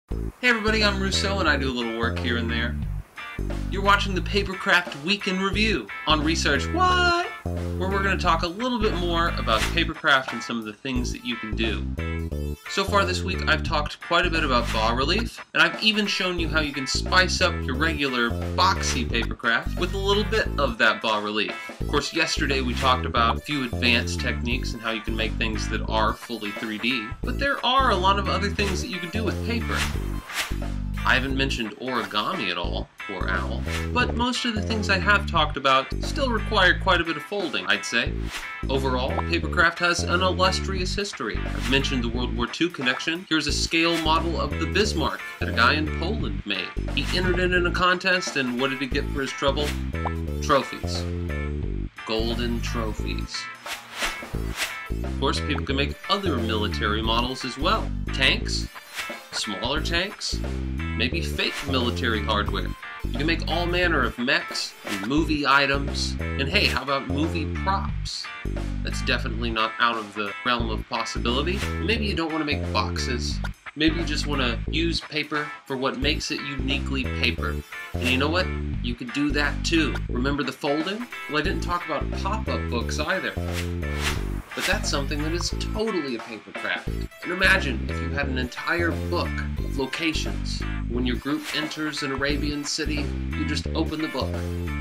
Hey everybody, I'm Rouseau and I do a little work here and there. You're watching the Papercraft Week in Review on Research What? Where we're going to talk a little bit more about papercraft and some of the things that you can do. So far this week I've talked quite a bit about bas relief, and I've even shown you how you can spice up your regular boxy papercraft with a little bit of that bas relief. Of course, yesterday we talked about a few advanced techniques and how you can make things that are fully 3D, but there are a lot of other things that you can do with paper. I haven't mentioned origami at all, poor owl, but most of the things I have talked about still require quite a bit of folding, I'd say. Overall, papercraft has an illustrious history. I've mentioned the World War II connection. Here's a scale model of the Bismarck that a guy in Poland made. He entered it in a contest, and what did he get for his trouble? Trophies. Golden trophies. Of course, people can make other military models as well. Tanks, smaller tanks, maybe fake military hardware. You can make all manner of mechs and movie items. And hey, how about movie props? That's definitely not out of the realm of possibility. Maybe you don't want to make boxes. Maybe you just want to use paper for what makes it uniquely paper. And you know what? You could do that too. Remember the folding? Well, I didn't talk about pop-up books either. But that's something that is totally a papercraft. And imagine if you had an entire book of locations. When your group enters an Arabian city, you just open the book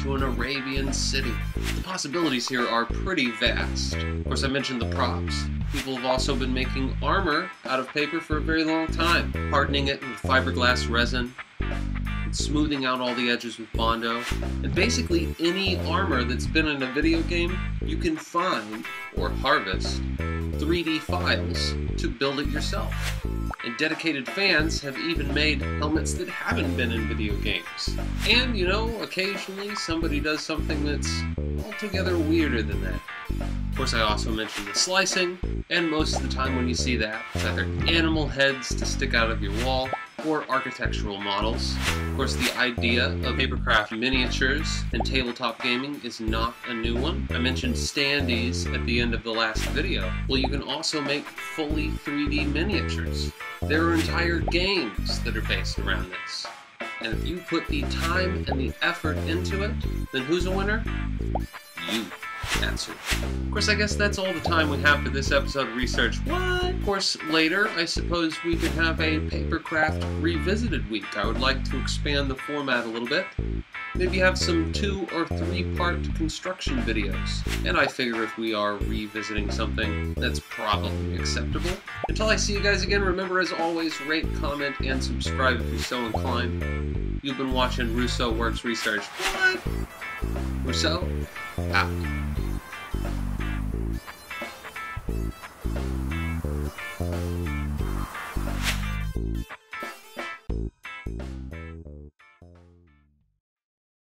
to an Arabian city. The possibilities here are pretty vast. Of course, I mentioned the props. People have also been making armor out of paper for a very long time, hardening it with fiberglass resin, and smoothing out all the edges with Bondo. And basically any armor that's been in a video game, you can find or harvest 3D files to build it yourself. And dedicated fans have even made helmets that haven't been in video games. And, you know, occasionally somebody does something that's altogether weirder than that. Of course, I also mentioned the slicing, and most of the time when you see that, it's either animal heads to stick out of your wall, or architectural models. Of course, the idea of papercraft miniatures and tabletop gaming is not a new one. I mentioned standees at the end of the last video. Well, you can also make fully 3D miniatures. There are entire games that are based around this. And if you put the time and the effort into it, then who's a winner? You. Answer. Of course, I guess that's all the time we have for this episode of Research What? Of course, later, I suppose we could have a Papercraft Revisited week. I would like to expand the format a little bit. Maybe have some 2- or 3-part construction videos. And I figure if we are revisiting something, that's probably acceptable. Until I see you guys again, remember as always, rate, comment, and subscribe if you're so inclined. You've been watching Rouseau Works Research What? Rouseau, out.